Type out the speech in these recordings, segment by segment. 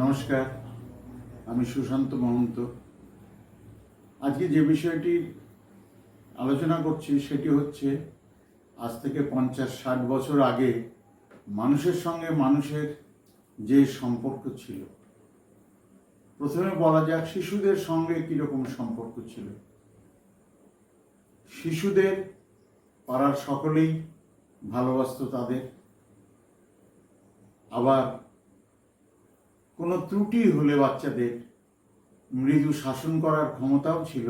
নমস্কার, আমি সুশান্ত মহন্ত। আজকে যে বিষয়টি আলোচনা করছি সেটি হচ্ছে আজ থেকে 50-60 বছর আগে মানুষের সঙ্গে মানুষের যে সম্পর্ক ছিল। প্রথমে বলা যাক শিশুদের সঙ্গে কীরকম সম্পর্ক ছিল। শিশুদের পাড়ার সকলেই ভালোবাসত তাদের, আবার কোনো ত্রুটি হলে বাচ্চাদের মৃদু শাসন করার ক্ষমতাও ছিল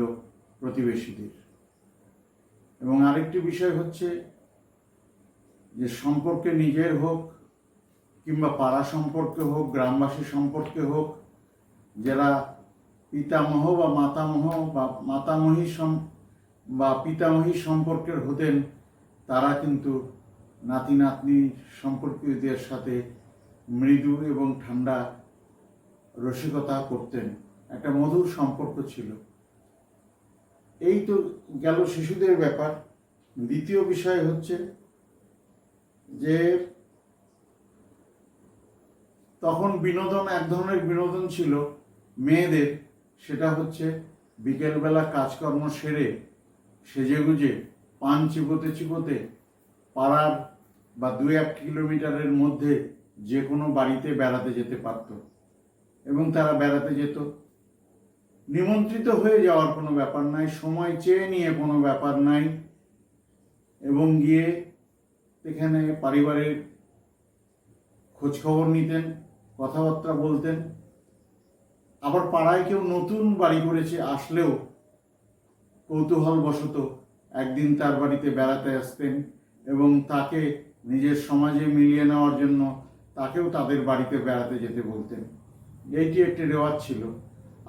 প্রতিবেশীদের। এবং আরেকটি বিষয় হচ্ছে যে সম্পর্কে নিজের হোক কিংবা পাড়া সম্পর্কে হোক, গ্রামবাসী সম্পর্কে হোক, যারা পিতামহ বা মাতামহ বা মাতামহী বা পিতামহী সম্পর্কের হতেন, তারা কিন্তু নাতি নাতনি সম্পর্কীয়দের সাথে মৃদু এবং ঠান্ডা রসিকতা করতেন। একটা মধুর সম্পর্ক ছিল। এই তো গেল শিশুদের ব্যাপার। দ্বিতীয় বিষয় হচ্ছে যে তখন বিনোদন, এক ধরনের বিনোদন ছিল মেয়েদের, সেটা হচ্ছে বিকেলবেলা কাজকর্ম সেরে সেজেগুজে পান চিবোতে চিবোতে পাড়ার বা 2-1 কিলোমিটারের মধ্যে যে কোনো বাড়িতে বেড়াতে যেতে পারত এবং তারা বেড়াতে যেত। নিমন্ত্রিত হয়ে যাওয়ার কোনো ব্যাপার নাই, সময় চেয়ে নিয়ে কোনো ব্যাপার নাই, এবং গিয়ে এখানে পারিবারিক খোঁজখবর নিতেন, কথাবার্তা বলতেন। আবার পাড়ায় কেউ নতুন বাড়ি করেছে আসলেও কৌতূহলবশত একদিন তার বাড়িতে বেড়াতে আসতেন এবং তাকে নিজের সমাজে মিলিয়ে নেওয়ার জন্য তাকেও তাদের বাড়িতে বেড়াতে যেতে বলতেন। এইটি একটি রেওয়াজ ছিল।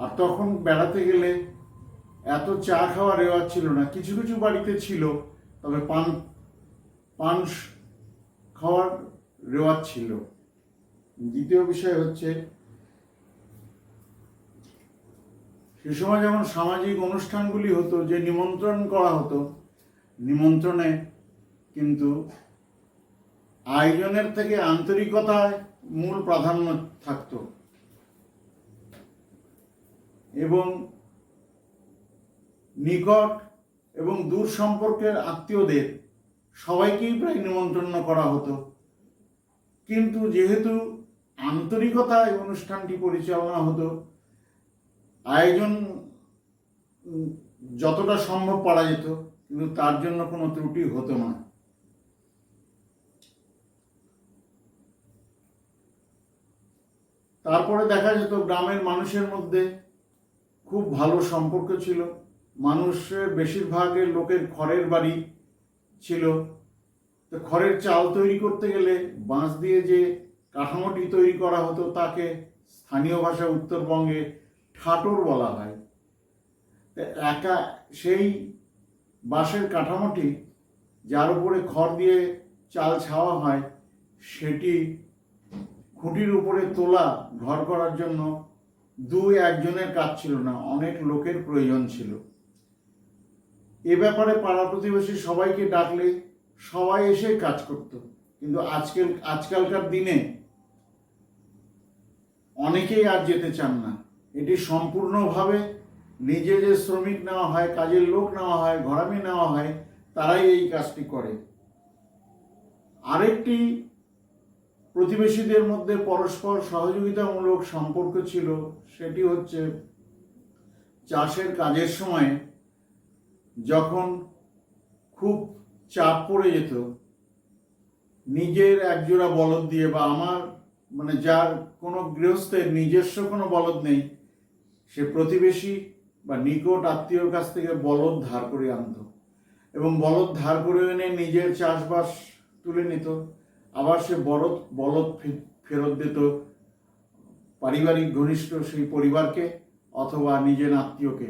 আর তখন বেড়াতে গেলে এত চা খাওয়ার রেওয়াজ ছিল না। কিছু কিছু বাড়িতে ছিল, তবে পান খাওয়ার রেওয়াজ ছিল। দ্বিতীয় বিষয় হচ্ছে সে সময় যেমন সামাজিক অনুষ্ঠানগুলি হতো, যে নিমন্ত্রণ করা হতো, নিমন্ত্রণে কিন্তু আয়োজনের থেকে আন্তরিকতায় মূল প্রাধান্য থাকত এবং নিকট এবং দূর সম্পর্কের আত্মীয়দের সবাইকেই প্রায় নিমন্ত্রণ করা হতো। কিন্তু যেহেতু আন্তরিকতায় অনুষ্ঠানটি পরিচালনা হতো, আয়োজন যতটা সম্ভব পারা যেত, কিন্তু তার জন্য কোনো ত্রুটি হতো না। তারপরে দেখা যেত গ্রামের মানুষের মধ্যে খুব ভালো সম্পর্ক ছিল। মানুষের বেশিরভাগের লোকের খড়ের বাড়ি ছিল। তো খড়ের চাল তৈরি করতে গেলে বাঁশ দিয়ে যে কাঠামোটি তৈরি করা হতো তাকে স্থানীয় ভাষা উত্তরবঙ্গে ঠাটোর বলা হয়। সেই বাঁশের কাঠামোটি যার উপরে খড় দিয়ে চাল ছাওয়া হয়, সেটি খুঁটির উপরে তোলা ঘর করার জন্য 2-1 জনের কাজ ছিল না, অনেক লোকের প্রয়োজন ছিল। এ ব্যাপারে পাড়া প্রতিবেশী সবাইকে ডাকলে সবাই এসে কাজ করত। কিন্তু আজকালকার দিনে অনেকেই আর যেতে চান না। এটি সম্পূর্ণভাবে নিজে যে শ্রমিক নেওয়া হয়, কাজের লোক নেওয়া হয়, ঘরামি নেওয়া হয়, তারাই এই কাজটি করে। আরেকটি প্রতিবেশীদের মধ্যে পরস্পর সহযোগিতামূলক সম্পর্ক ছিল, সেটি হচ্ছে চাষের কাজের সময় যখন খুব চাপ পড়ে যেত, নিজের একজোড়া বলদ দিয়ে বা যার কোনো গৃহস্থের নিজস্ব কোনো বলদ নেই, সে প্রতিবেশী বা নিকট আত্মীয়র কাছ থেকে বলদ ধার করে আনত এবং বলদ ধার করে এনে নিজের চাষবাস তুলে নিত। আবার সে বলদ ফেরত দিত পারিবারিক ঘনিষ্ঠ সেই পরিবারকে অথবা নিজের আত্মীয়কে,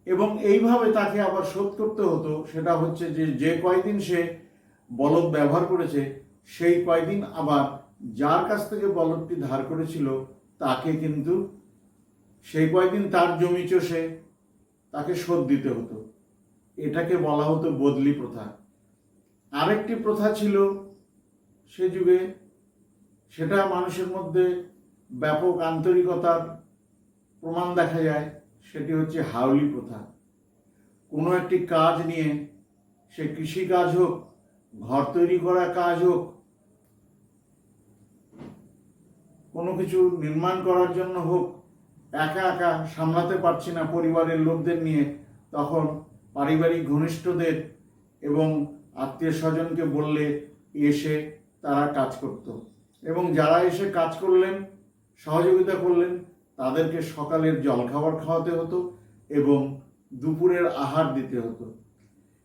এবং এইভাবে তাকে আবার শোধ করতে হতো। সেটা হচ্ছে যে কয়দিন সে বলদ ব্যবহার করেছে, সেই কয়দিন আবার যার কাছ থেকে বলদটি ধার করেছিল তাকে কিন্তু সেই কয়দিন তার জমি চষে তাকে শোধ দিতে হতো। এটাকে বলা হতো বদলি প্রথা। আরেকটি প্রথা ছিল সে যুগে, সেটা মানুষের মধ্যে ব্যাপক আন্তরিকতার প্রমাণ দেখা যায়। সেটি হচ্ছে হাউলি প্রথা। কোনো একটি কাজ নিয়ে, সে কৃষিকাজ হোক, ঘর তৈরি করা কাজ হোক, কোনো কিছু নির্মাণ করার জন্য হোক, একা একা সামলাতে পারছি না পরিবারের লোকদের নিয়ে, তখন পারিবারিক ঘনিষ্ঠদের এবং আত্মীয় স্বজনকে বললে এসে তারা কাজ করত। এবং যারা এসে কাজ করলেন, সহযোগিতা করলেন, তাদেরকে সকালের জলখাবার খাওয়াতে হতো এবং দুপুরের আহার দিতে হতো।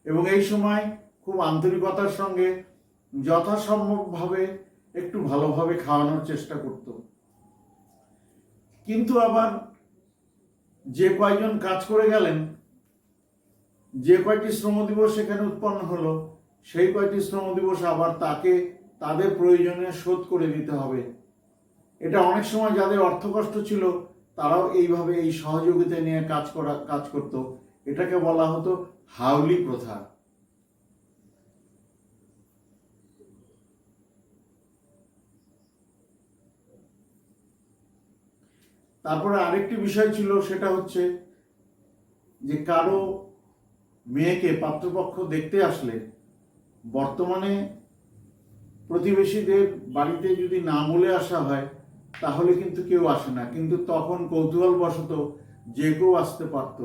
এবং এই সময় খুব আন্তরিকতার সঙ্গে যথাসম্ভবভাবে একটু ভালোভাবে খাওয়ানোর চেষ্টা করত। কিন্তু আবার যে কয়জন কাজ করে গেলেন, যে কয়টি শ্রম দিবস এখানে উৎপন্ন হলো, সেই কয়টি শ্রম দিবস আবার তাকে তাদের প্রয়োজনে শোধ করে দিতে হবে। এটা অনেক সময় যাদের অর্থকষ্ট ছিল তারাও এইভাবে এই সহযোগিতা নিয়ে কাজ করত। এটাকে বলা হতো হাউলি প্রথা। তারপরে আরেকটি বিষয় ছিল, সেটা হচ্ছে যে কারো মেয়েকে পাত্রপক্ষ দেখতে আসলে বর্তমানে প্রতিবেশীদের বাড়িতে যদি না বলে আসা হয় তাহলে কিন্তু কেউ আসে না, কিন্তু তখন কৌতূহলবশত যে কেউ আসতে পারত।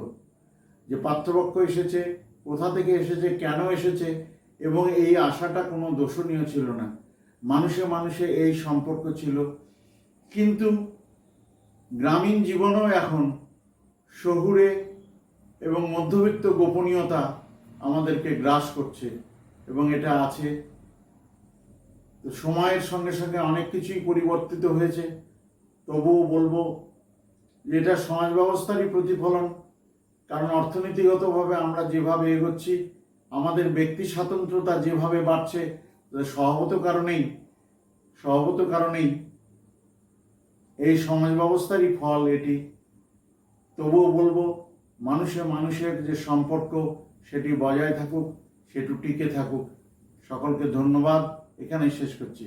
যে পাত্রপক্ষ এসেছে, কোথা থেকে এসেছে, কেন এসেছে, এবং এই আশাটা কোনো দোষণীয় ছিল না। মানুষে মানুষে এই সম্পর্ক ছিল। কিন্তু গ্রামীণ জীবনেও এখন শহুরে এবং মধ্যবিত্ত গোপনীয়তা আমাদেরকে গ্রাস করছে এবং এটা আছে। তো সময়ের সঙ্গে সঙ্গে অনেক কিছুই পরিবর্তিত হয়েছে। তবুও বলবো যে এটা সমাজ ব্যবস্থারই প্রতিফলন। কারণ অর্থনীতিগতভাবে আমরা যেভাবে এগোচ্ছি, আমাদের ব্যক্তি স্বাতন্ত্র্যতা যেভাবে বাড়ছে, স্বভাবত কারণেই এই সমাজ ব্যবস্থারই ফল এটি। তবুও বলবো মানুষে মানুষের যে সম্পর্ক সেটি বজায় থাকুক, সেটি টিকে থাকুক। সকলকে ধন্যবাদ, এখানেই শেষ করছি।